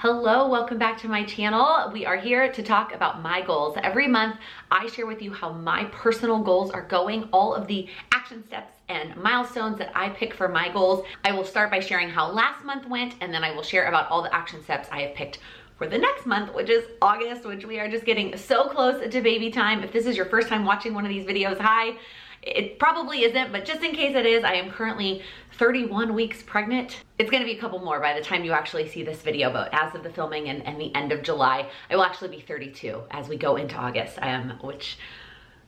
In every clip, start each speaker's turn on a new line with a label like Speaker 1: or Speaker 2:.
Speaker 1: Hello, welcome back to my channel. We are here to talk about my goals. Every month, I share with you how my personal goals are going, all of the action steps and milestones that I pick for my goals. I will start by sharing how last month went, and then I will share about all the action steps I have picked for the next month, which is August, which we are just getting so close to baby time. If this is your first time watching one of these videos, hi. It probably isn't, but just in case it is, I am currently 31 weeks pregnant. It's gonna be a couple more by the time you actually see this video, but as of the filming and the end of July, I will actually be 32 as we go into August, which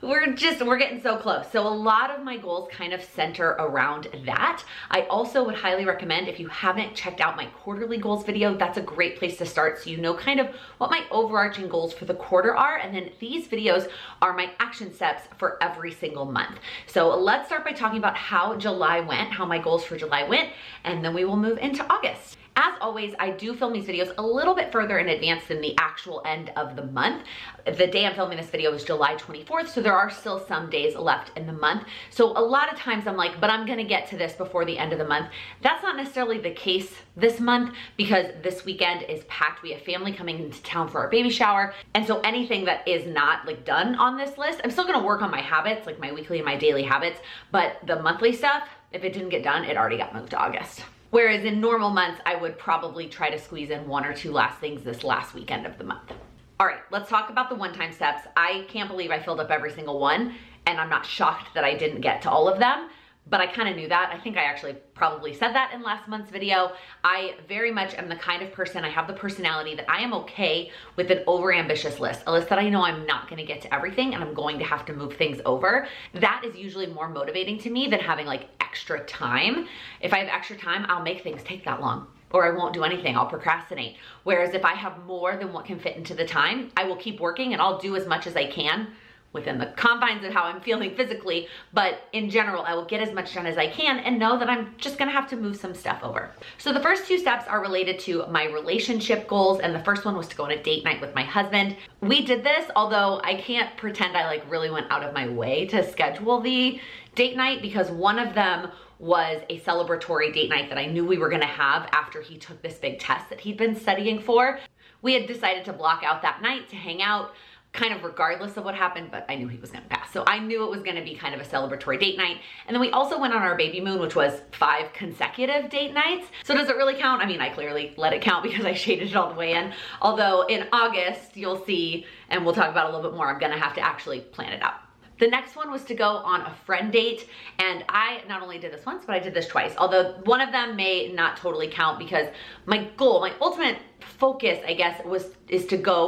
Speaker 1: we're getting so close. So a lot of my goals kind of center around that. I also would highly recommend, if you haven't checked out my quarterly goals video, that's a great place to start so you know kind of what my overarching goals for the quarter are. And then these videos are my action steps for every single month. So let's start by talking about how July went, how my goals for July went, and then we will move into August. As always, I do film these videos a little bit further in advance than the actual end of the month. The day I'm filming this video is July 24th, so there are still some days left in the month. So a lot of times I'm like, but I'm gonna get to this before the end of the month. That's not necessarily the case this month because this weekend is packed. We have family coming into town for our baby shower. And so anything that is not like done on this list, I'm still gonna work on my habits, like my weekly and my daily habits, but the monthly stuff, if it didn't get done, it already got moved to August. Whereas in normal months, I would probably try to squeeze in one or two last things this last weekend of the month. All right, let's talk about the one-time steps. I can't believe I filled up every single one, and I'm not shocked that I didn't get to all of them, but I kind of knew that. I think I actually probably said that in last month's video. I very much am the kind of person, I have the personality that I am okay with an overambitious list, a list that I know I'm not gonna get to everything and I'm going to have to move things over. That is usually more motivating to me than having like extra time. If I have extra time, I'll make things take that long, or I won't do anything, I'll procrastinate. Whereas if I have more than what can fit into the time, I will keep working and I'll do as much as I can within the confines of how I'm feeling physically, but in general, I will get as much done as I can and know that I'm just gonna have to move some stuff over. So the first two steps are related to my relationship goals, and the first one was to go on a date night with my husband. We did this, although I can't pretend I like really went out of my way to schedule the date night because one of them was a celebratory date night that I knew we were gonna have after he took this big test that he'd been studying for. We had decided to block out that night to hang out, kind of regardless of what happened, but I knew he was gonna pass. So I knew it was gonna be kind of a celebratory date night. And then we also went on our baby moon, which was 5 consecutive date nights. So does it really count? I mean, I clearly let it count because I shaded it all the way in. Although in August, you'll see, and we'll talk about it a little bit more, I'm gonna have to actually plan it out. The next one was to go on a friend date, and I not only did this once, but I did this twice. Although one of them may not totally count because my goal, my ultimate focus, I guess, was to go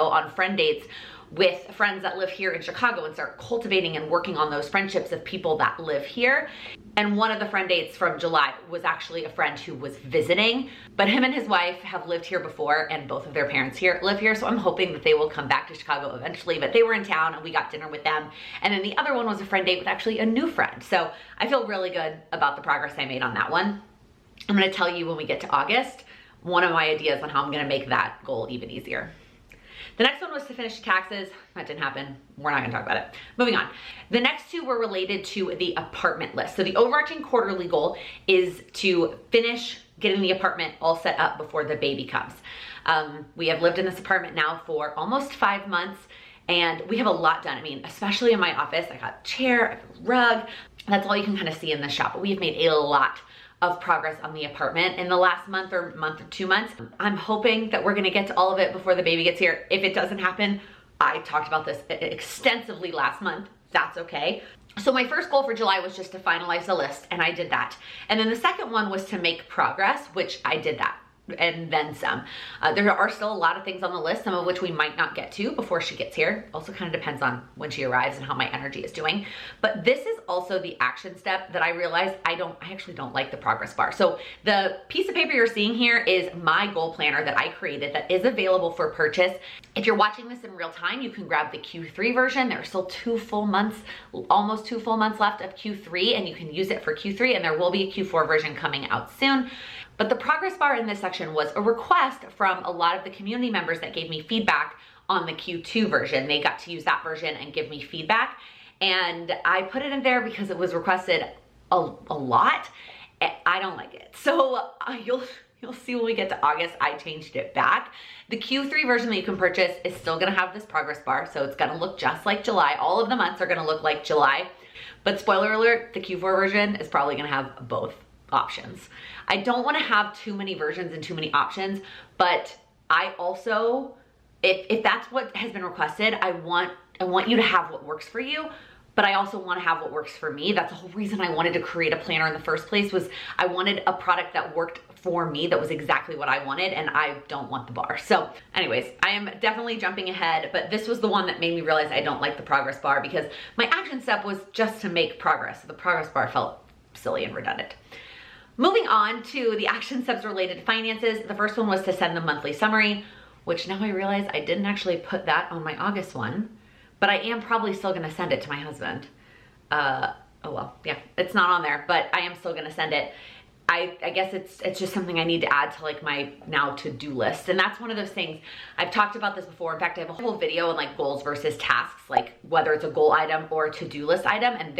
Speaker 1: on friend dates with friends that live here in Chicago and start cultivating and working on those friendships of people that live here. And one of the friend dates from July was actually a friend who was visiting, but him and his wife have lived here before and both of their parents here live here. So I'm hoping that they will come back to Chicago eventually, but they were in town and we got dinner with them. And then the other one was a friend date with actually a new friend. So I feel really good about the progress I made on that one. I'm gonna tell you when we get to August, one of my ideas on how I'm gonna make that goal even easier. The next one was to finish taxes. That didn't happen. We're not gonna talk about it. Moving on. The next two were related to the apartment list. So the overarching quarterly goal is to finish getting the apartment all set up before the baby comes. We have lived in this apartment now for almost 5 months and we have a lot done. I mean, especially in my office, I got a chair, I have a rug. That's all you can kind of see in the shop, but we have made a lot of progress on the apartment in the last month or 2 months. I'm hoping that we're gonna get to all of it before the baby gets here. If it doesn't happen, I talked about this extensively last month, that's okay. So my first goal for July was just to finalize the list, and I did that. And then the second one was to make progress, which I did that, and then some. There are still a lot of things on the list, some of which we might not get to before she gets here. Also kind of depends on when she arrives and how my energy is doing. But this is also the action step that I realized I actually don't like the progress bar. So the piece of paper you're seeing here is my goal planner that I created that is available for purchase. If you're watching this in real time, you can grab the Q3 version. There are still 2 full months, almost 2 full months left of Q3, and you can use it for Q3, and there will be a Q4 version coming out soon. But the progress bar in this section was a request from a lot of the community members that gave me feedback on the Q2 version. They got to use that version and give me feedback. And I put it in there because it was requested a lot. I don't like it. So You'll see when we get to August, I changed it back. The Q3 version that you can purchase is still gonna have this progress bar, so it's gonna look just like July. All of the months are gonna look like July, but spoiler alert, the Q4 version is probably gonna have both options. I don't wanna have too many versions and too many options, but I also, if that's what has been requested, I want you to have what works for you, but I also want to have what works for me. That's the whole reason I wanted to create a planner in the first place, was I wanted a product that worked for me, that was exactly what I wanted, and I don't want the bar. So anyways, I am definitely jumping ahead, but this was the one that made me realize I don't like the progress bar, because my action step was just to make progress. The progress bar felt silly and redundant. Moving on to the action steps related to finances. The first one was to send the monthly summary, which now I realize I didn't actually put that on my August one, but I am probably still gonna send it to my husband. Oh well, yeah, it's not on there, but I am still gonna send it. I guess it's just something I need to add to like my now to-do list. And that's one of those things, I've talked about this before. In fact, I have a whole video on like goals versus tasks, like whether it's a goal item or a to-do list item. And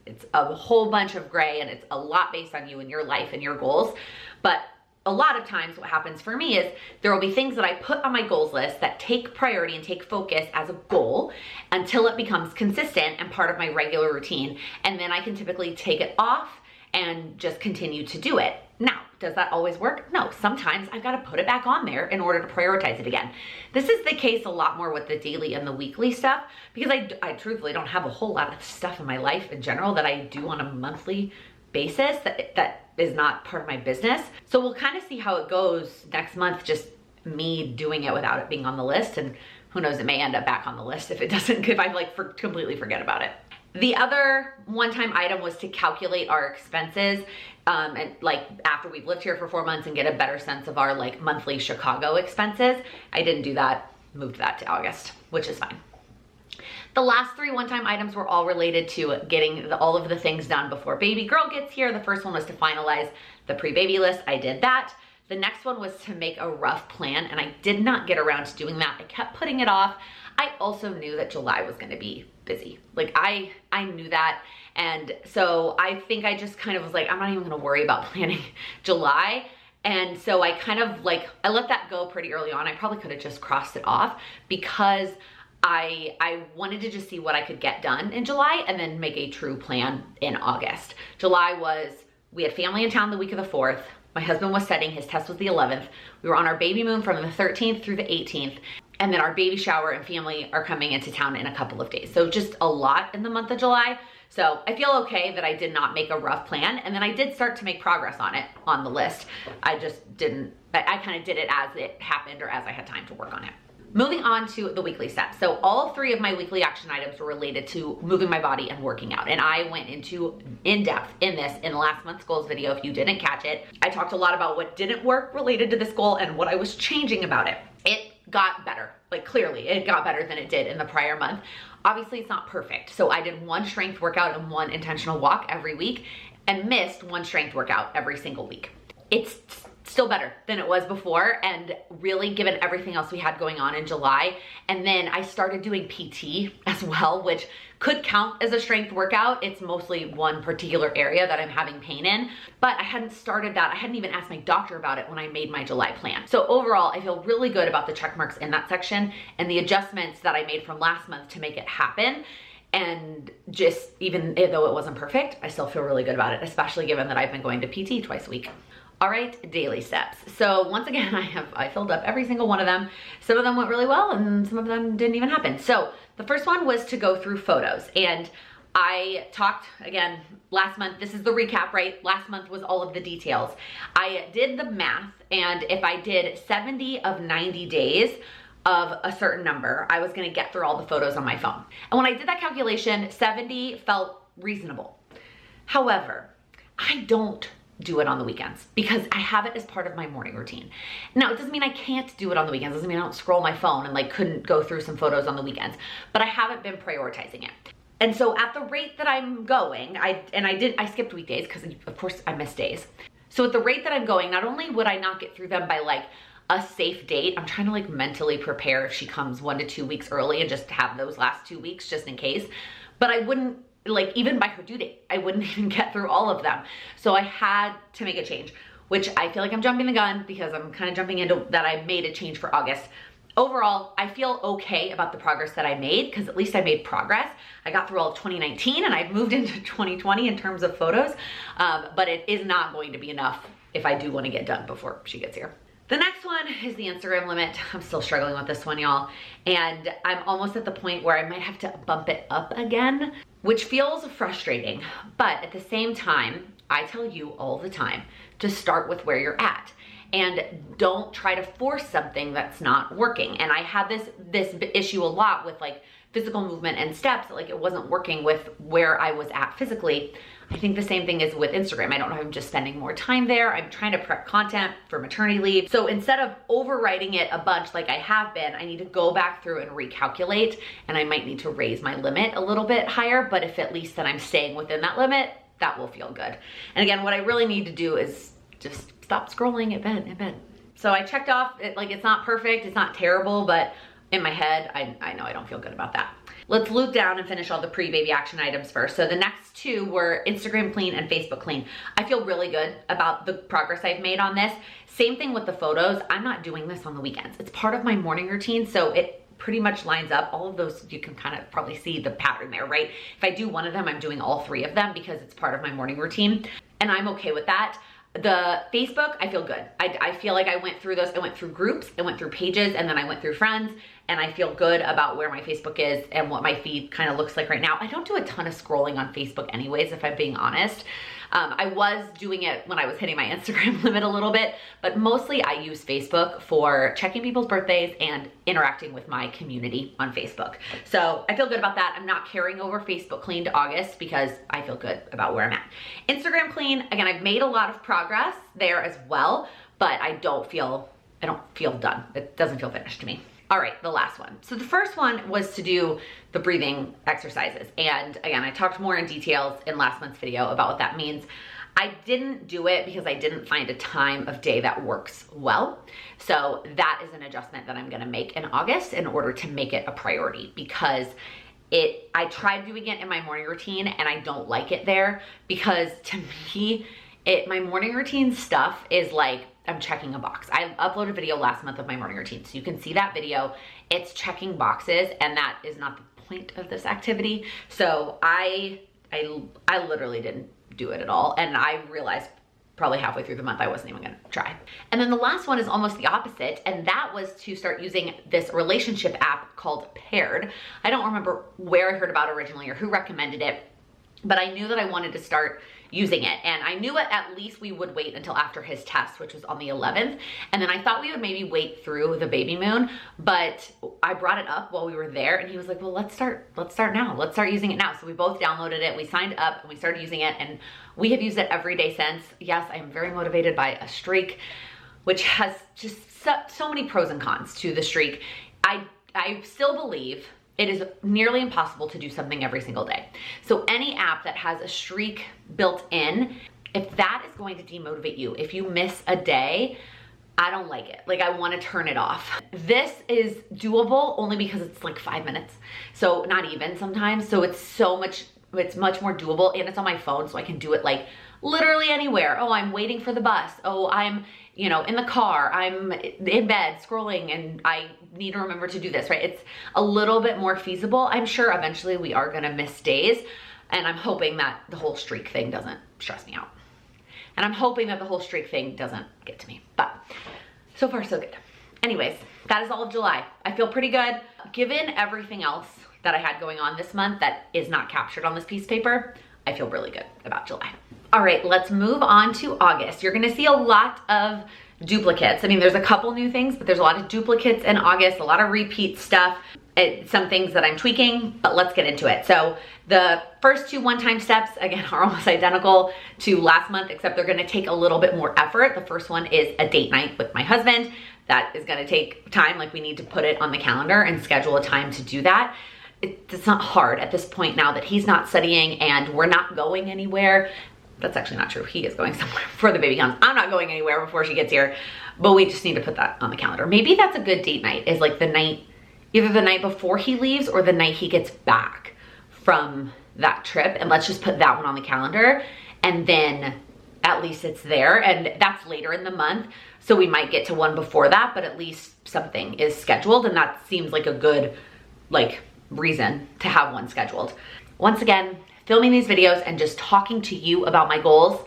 Speaker 1: it's a whole bunch of gray, and it's a lot based on you and your life and your goals. But a lot of times what happens for me is there will be things that I put on my goals list that take priority and take focus as a goal until it becomes consistent and part of my regular routine. And then I can typically take it off and just continue to do it. Now, does that always work? No, sometimes I've got to put it back on there in order to prioritize it again. This is the case a lot more with the daily and the weekly stuff, because I truthfully don't have a whole lot of stuff in my life in general that I do on a monthly basis that is not part of my business. So we'll kind of see how it goes next month, just me doing it without it being on the list. And who knows, it may end up back on the list if I like completely forget about it. The other one-time item was to calculate our expenses, and like after we've lived here for 4 months, and get a better sense of our like monthly Chicago expenses. I didn't do that, moved that to August, which is fine. The last 3 one-time items were all related to getting all of the things done before baby girl gets here. The first one was to finalize the pre-baby list. I did that. The next one was to make a rough plan, and I did not get around to doing that. I kept putting it off. I also knew that July was gonna be busy. Like I knew that. And so I think I just kind of was like, I'm not even gonna worry about planning July. And so I kind of like, I let that go pretty early on. I probably could have just crossed it off, because I wanted to just see what I could get done in July and then make a true plan in August. July was, we had family in town the week of the 4th. My husband was studying, his test was the 11th. We were on our baby moon from the 13th through the 18th. And then our baby shower and family are coming into town in a couple of days. So just a lot in the month of July. So I feel okay that I did not make a rough plan. And then I did start to make progress on it, on the list. I just didn't, I kind of did it as it happened or as I had time to work on it. Moving on to the weekly steps. So all 3 of my weekly action items were related to moving my body and working out. And I went into in-depth in this in last month's goals video. If you didn't catch it, I talked a lot about what didn't work related to this goal and what I was changing about it. It got better, like clearly it got better than it did in the prior month. Obviously it's not perfect. So I did 1 strength workout and 1 intentional walk every week, and missed 1 strength workout every single week. It's still better than it was before, and really given everything else we had going on in July. And then I started doing PT as well, which could count as a strength workout. It's mostly one particular area that I'm having pain in, but I hadn't started that. I hadn't even asked my doctor about it when I made my July plan. So overall, I feel really good about the check marks in that section and the adjustments that I made from last month to make it happen. And just, even though it wasn't perfect, I still feel really good about it, especially given that I've been going to PT twice a week. All right, daily steps. So once again, I filled up every single one of them. Some of them went really well and some of them didn't even happen. So the first one was to go through photos. And I talked, again, last month, this is the recap, right? Last month was all of the details. I did the math, and if I did 70 of 90 days of a certain number, I was gonna get through all the photos on my phone. And when I did that calculation, 70 felt reasonable. However, I don't do it on the weekends because I have it as part of my morning routine. Now, it doesn't mean I can't do it on the weekends. It doesn't mean I don't scroll my phone and like couldn't go through some photos on the weekends, but I haven't been prioritizing it. And so at the rate that I'm going, I skipped weekdays because of course I missed days. So at the rate that I'm going, not only would I not get through them by like a safe date, I'm trying to like mentally prepare if she comes 1 to 2 weeks early and just have those last 2 weeks just in case, but I wouldn't, like even by her due date, I wouldn't even get through all of them. So I had to make a change, which I feel like I'm jumping the gun because I'm kind of jumping into that I made a change for August. Overall, I feel okay about the progress that I made because at least I made progress. I got through all of 2019 and I've moved into 2020 in terms of photos, but it is not going to be enough if I do want to get done before she gets here. The next one is the Instagram limit. I'm still struggling with this one, y'all. And I'm almost at the point where I might have to bump it up again, which feels frustrating. But at the same time, I tell you all the time to start with where you're at. And don't try to force something that's not working. And I had this issue a lot with like physical movement and steps, like it wasn't working with where I was at physically. I think the same thing is with Instagram. I don't know if I'm just spending more time there. I'm trying to prep content for maternity leave. So instead of overwriting it a bunch like I have been, I need to go back through and recalculate, and I might need to raise my limit a little bit higher, but if at least then I'm staying within that limit, that will feel good. And again, what I really need to do is just stop scrolling at bed. So I checked off, like it's not perfect, it's not terrible, but in my head, I know I don't feel good about that. Let's loop down and finish all the pre-baby action items first. So the next two were Instagram clean and Facebook clean. I feel really good about the progress I've made on this. Same thing with the photos. I'm not doing this on the weekends. It's part of my morning routine, so it pretty much lines up. All of those, you can kind of probably see the pattern there, right? If I do one of them, I'm doing all three of them because it's part of my morning routine, and I'm okay with that. The Facebook, I feel good. I feel like I went through those. I went through groups, I went through pages, and then I went through friends, and I feel good about where my Facebook is and what my feed kind of looks like right now. I don't do a ton of scrolling on Facebook anyways, if I'm being honest. I was doing it when I was hitting my Instagram limit a little bit, but mostly I use Facebook for checking people's birthdays and interacting with my community on Facebook. So I feel good about that. I'm not carrying over Facebook clean to August because I feel good about where I'm at. Instagram clean, again, I've made a lot of progress there as well, but I don't feel done. It doesn't feel finished to me. All right, the last one. So the first one was to do the breathing exercises. And again, I talked more in details in last month's video about what that means. I didn't do it because I didn't find a time of day that works well. So that is an adjustment that I'm gonna make in August in order to make it a priority, because I tried doing it in my morning routine and I don't like it there, because to me, my morning routine stuff is like, I'm checking a box. I uploaded a video last month of my morning routine, so you can see that video. It's checking boxes, and that is not the point of this activity. So I literally didn't do it at all, and I realized probably halfway through the month I wasn't even gonna try. And then the last one is almost the opposite, and that was to start using this relationship app called Paired. I don't remember where I heard about it originally or who recommended it, but I knew that I wanted to start using it. And I knew at least we would wait until after his test, which was on the 11th. And then I thought we would maybe wait through the baby moon, but I brought it up while we were there, and he was like, well, let's start now. Let's start using it now. So we both downloaded it, we signed up, and we started using it, and we have used it every day since. Yes, I am very motivated by a streak, which has just so many pros and cons to the streak. I still believe it is nearly impossible to do something every single day. So any app that has a streak built in, if that is going to demotivate you, if you miss a day, I don't like it. Like, I want to turn it off. This is doable only because it's like 5 minutes. So not even sometimes. So it's much more doable, and it's on my phone, so I can do it like literally anywhere. Oh, I'm waiting for the bus. Oh, I'm, in the car, I'm in bed scrolling, and I need to remember to do this, right? It's a little bit more feasible. I'm sure eventually we are gonna miss days, and I'm hoping that the whole streak thing doesn't stress me out. And I'm hoping that the whole streak thing doesn't get to me, but so far so good. Anyways, that is all of July. I feel pretty good. Given everything else that I had going on this month that is not captured on this piece of paper, I feel really good about July. All right, let's move on to August. You're gonna see a lot of duplicates. I mean, there's a couple new things, but there's a lot of duplicates in August, a lot of repeat stuff, some things that I'm tweaking, but let's get into it. So the first two one-time steps, again, are almost identical to last month, except they're gonna take a little bit more effort. The first one is a date night with my husband. That is gonna take time, like we need to put it on the calendar and schedule a time to do that. It's not hard at this point now that he's not studying and we're not going anywhere. That's actually not true. He is going somewhere before the baby comes. I'm not going anywhere before she gets here, but we just need to put that on the calendar. Maybe that's a good date night, is like the night, either the night before he leaves or the night he gets back from that trip. And let's just put that one on the calendar. And then at least it's there, and that's later in the month. So we might get to one before that, but at least something is scheduled, and that seems like a good reason to have one scheduled. Once again, filming these videos and just talking to you about my goals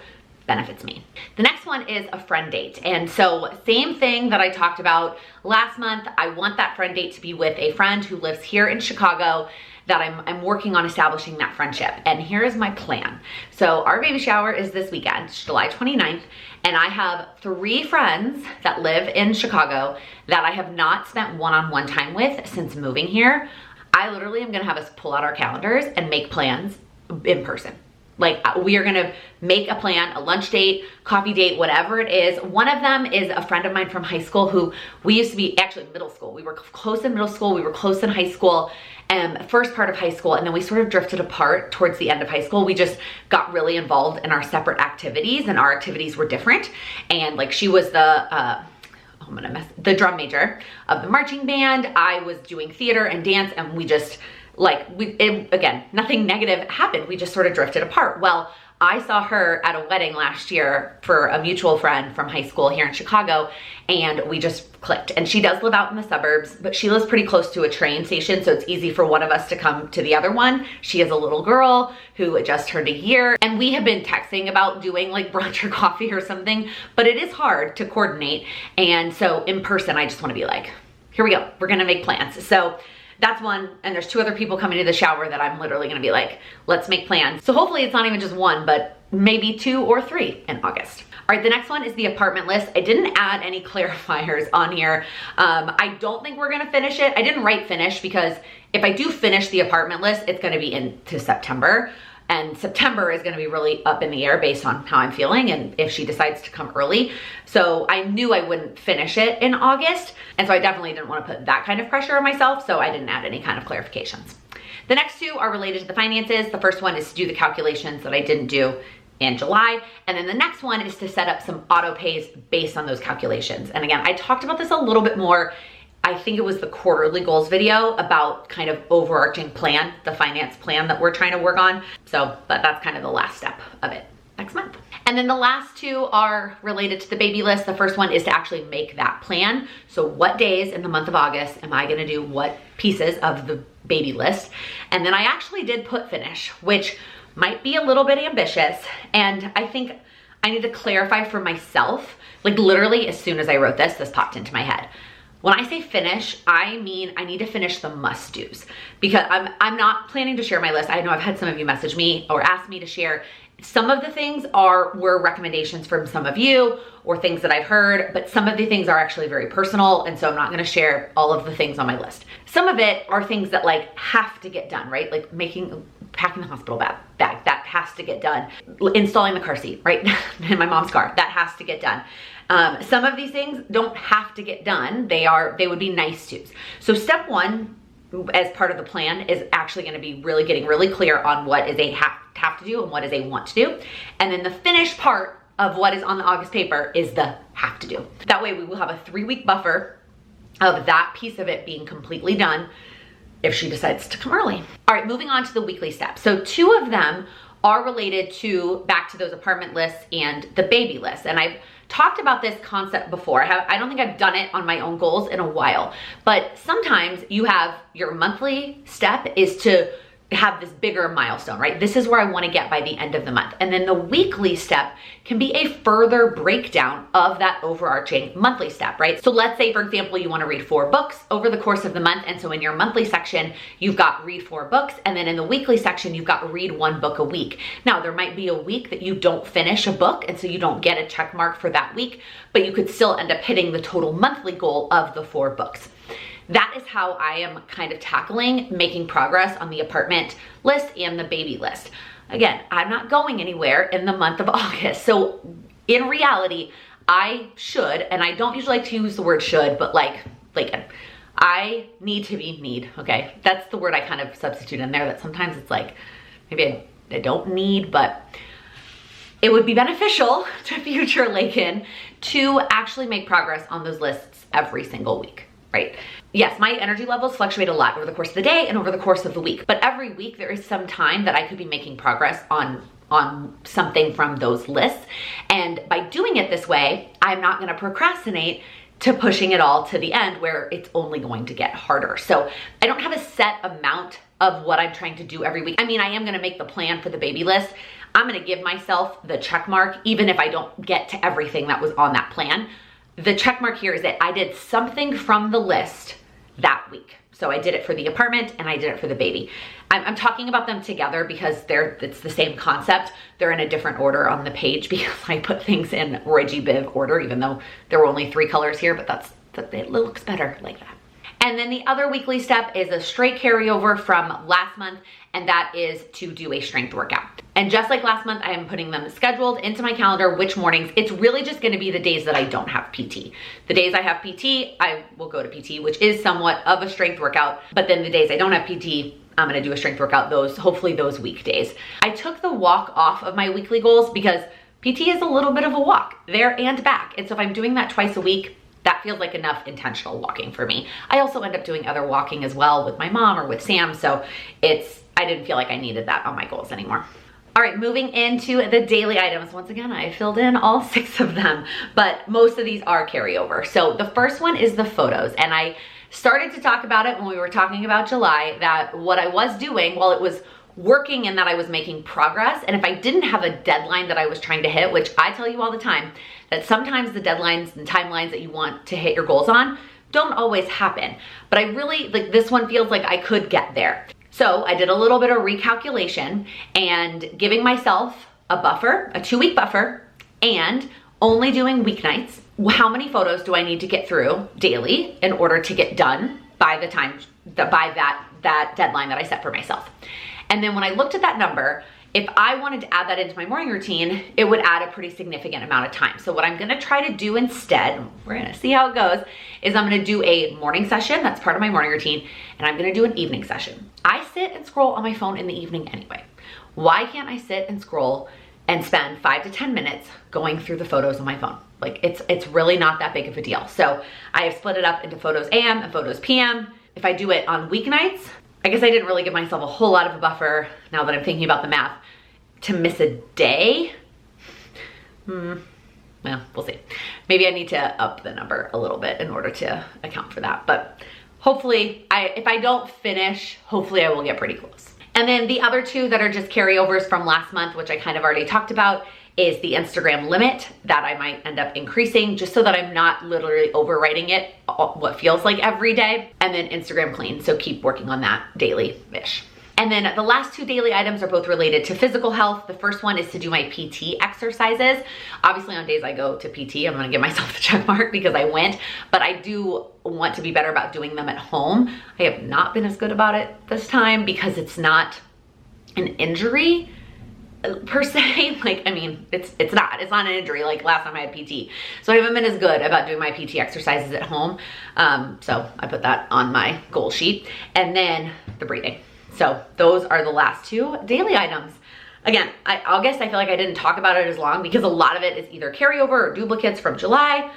Speaker 1: benefits me. The next one is a friend date. And so same thing that I talked about last month. I want that friend date to be with a friend who lives here in Chicago that I'm working on establishing that friendship. And here is my plan. So our baby shower is this weekend, July 29th. And I have 3 friends that live in Chicago that I have not spent one-on-one time with since moving here. I literally am gonna have us pull out our calendars and make plans in person. We are gonna make a plan, a lunch date, coffee date, whatever it is. One of them is a friend of mine from high school who we used to be, actually middle school. We were close in middle school, we were close in high school, first part of high school, and then we sort of drifted apart towards the end of high school. We just got really involved in our separate activities, and our activities were different. And she was the drum major of the marching band. I was doing theater and dance, and we just, again, nothing negative happened. We just sort of drifted apart. Well, I saw her at a wedding last year for a mutual friend from high school here in Chicago, and we just clicked. And she does live out in the suburbs, but she lives pretty close to a train station, so it's easy for one of us to come to the other one. She is a little girl who just turned a year, and we have been texting about doing brunch or coffee or something, but it is hard to coordinate. And so in person, I just want to be here we go, we're gonna make plans. So that's one, and there's 2 other people coming to the shower that I'm literally gonna be let's make plans. So hopefully it's not even just 1, but maybe 2 or 3 in August. All right, the next one is the apartment list. I didn't add any clarifiers on here. I don't think we're gonna finish it. I didn't write finish because if I do finish the apartment list, it's gonna be into September. And September is gonna be really up in the air based on how I'm feeling and if she decides to come early. So I knew I wouldn't finish it in August. And so I definitely didn't wanna put that kind of pressure on myself, so I didn't add any kind of clarifications. The next 2 are related to the finances. The first one is to do the calculations that I didn't do in July. And then the next one is to set up some auto pays based on those calculations. And again, I talked about this a little bit more. I think it was the quarterly goals video about kind of overarching plan, the finance plan that we're trying to work on. So, but that's kind of the last step of it next month. And then the last 2 are related to the baby list. The first one is to actually make that plan. So what days in the month of August am I gonna do what pieces of the baby list? And then I actually did put finish, which might be a little bit ambitious. And I think I need to clarify for myself, literally as soon as I wrote this popped into my head. When I say finish, I mean I need to finish the must-dos, because I'm not planning to share my list. I know I've had some of you message me or ask me to share. Some of the things were recommendations from some of you or things that I've heard, but some of the things are actually very personal, and so I'm not gonna share all of the things on my list. Some of it are things that have to get done, right? Packing the hospital bag, that has to get done. Installing the car seat, right? In my mom's car, that has to get done. Some of these things don't have to get done. They would be nice tos. So step 1, as part of the plan, is actually gonna be getting really clear on what is a have to do and what is a want to do. And then the finished part of what is on the August paper is the have to do. That way we will have a 3-week buffer of that piece of it being completely done if she decides to come early. All right, moving on to the weekly steps. So 2 of them are related back to those apartment lists and the baby list. And I've talked about this concept before. I don't think I've done it on my own goals in a while, but sometimes you have your monthly step is to have this bigger milestone, right? This is where I want to get by the end of the month. And then the weekly step can be a further breakdown of that overarching monthly step, right? So let's say, for example, you want to read 4 books over the course of the month. And so in your monthly section, you've got read 4 books. And then in the weekly section, you've got read 1 book a week. Now, there might be a week that you don't finish a book, and so you don't get a check mark for that week, but you could still end up hitting the total monthly goal of the 4 books. That is how I am kind of tackling making progress on the apartment list and the baby list. Again, I'm not going anywhere in the month of August. So in reality, I should, and I don't usually like to use the word should, but Laken, I need to be need, okay? That's the word I kind of substitute in there, that sometimes it's maybe I don't need, but it would be beneficial to future Laken to actually make progress on those lists every single week. Right? Yes, my energy levels fluctuate a lot over the course of the day and over the course of the week, but every week there is some time that I could be making progress on on something from those lists. And by doing it this way, I'm not gonna procrastinate to pushing it all to the end where it's only going to get harder. So I don't have a set amount of what I'm trying to do every week. I mean, I am gonna make the plan for the baby list. I'm gonna give myself the check mark, even if I don't get to everything that was on that plan. The check mark here is that I did something from the list that week. So I did it for the apartment and I did it for the baby. I'm talking about them together because it's the same concept. They're in a different order on the page because I put things in Roy G. Biv order, even though there were only 3 colors here, but it looks better like that. And then the other weekly step is a straight carryover from last month, and that is to do a strength workout. And just like last month, I am putting them scheduled into my calendar, which mornings. It's really just gonna be the days that I don't have PT. The days I have PT, I will go to PT, which is somewhat of a strength workout, but then the days I don't have PT, I'm gonna do a strength workout hopefully those weekdays. I took the walk off of my weekly goals because PT is a little bit of a walk there and back. And so if I'm doing that twice a week, that feels like enough intentional walking for me. I also end up doing other walking as well with my mom or with Sam. So I didn't feel like I needed that on my goals anymore. All right, moving into the daily items. Once again, I filled in all 6 of them, but most of these are carryover. So the first one is the photos. And I started to talk about it when we were talking about July, that what I was doing, while it was working and that I was making progress, and if I didn't have a deadline that I was trying to hit, which I tell you all the time, that sometimes the deadlines and timelines that you want to hit your goals on don't always happen. But I really, like, this one feels like I could get there. So I did a little bit of recalculation and giving myself a buffer, a 2-week buffer, and only doing weeknights. How many photos do I need to get through daily in order to get done by the time, by that deadline that I set for myself? And then when I looked at that number, if I wanted to add that into my morning routine, it would add a pretty significant amount of time. So what I'm gonna try to do instead, we're gonna see how it goes, is I'm gonna do a morning session, that's part of my morning routine, and I'm gonna do an evening session. I sit and scroll on my phone in the evening anyway. Why can't I sit and scroll and spend 5 to 10 minutes going through the photos on my phone? Like, it's really not that big of a deal. So I have split it up into photos AM and photos PM. If I do it on weeknights, I guess I didn't really give myself a whole lot of a buffer, now that I'm thinking about the math, to miss a day. Well, we'll see. Maybe I need to up the number a little bit in order to account for that. But hopefully, if I don't finish, hopefully I will get pretty close. And then the other 2 that are just carryovers from last month, which I kind of already talked about, is the Instagram limit that I might end up increasing just so that I'm not literally overwriting it what feels like every day. And then Instagram clean, so keep working on that daily-ish. And then the last 2 daily items are both related to physical health. The first one is to do my PT exercises. Obviously on days I go to PT, I'm gonna give myself the check mark because I went, but I do want to be better about doing them at home. I have not been as good about it this time because it's not an injury per se. Like, I mean, it's not an injury like last time I had PT. So I haven't been as good about doing my PT exercises at home. So I put that on my goal sheet. And then the breathing. So those are the last 2 daily items. Again, August, I feel like I didn't talk about it as long because a lot of it is either carryover or duplicates from July,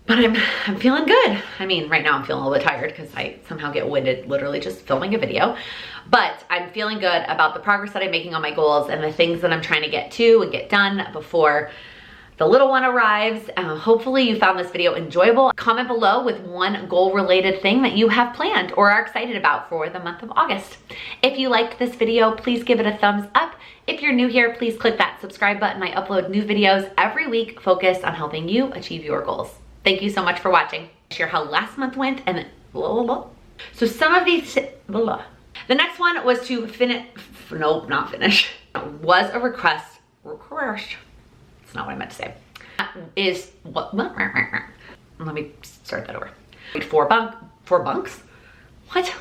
Speaker 1: but I'm feeling good. I mean, right now I'm feeling a little bit tired because I somehow get winded literally just filming a video, but I'm feeling good about the progress that I'm making on my goals and the things that I'm trying to get to and get done before the little one arrives. Hopefully you found this video enjoyable. Comment below with one goal related thing that you have planned or are excited about for the month of August. If you liked this video, please give it a thumbs up. If you're new here, please click that subscribe button. I upload new videos every week focused on helping you achieve your goals. Thank you so much for watching. Share how last month went and then blah, blah, blah. So some of these, blah, blah. The next one was to finish, nope, not finish, was a request, it's not what I meant to say, is what, let me start that over. 4 bunks, what?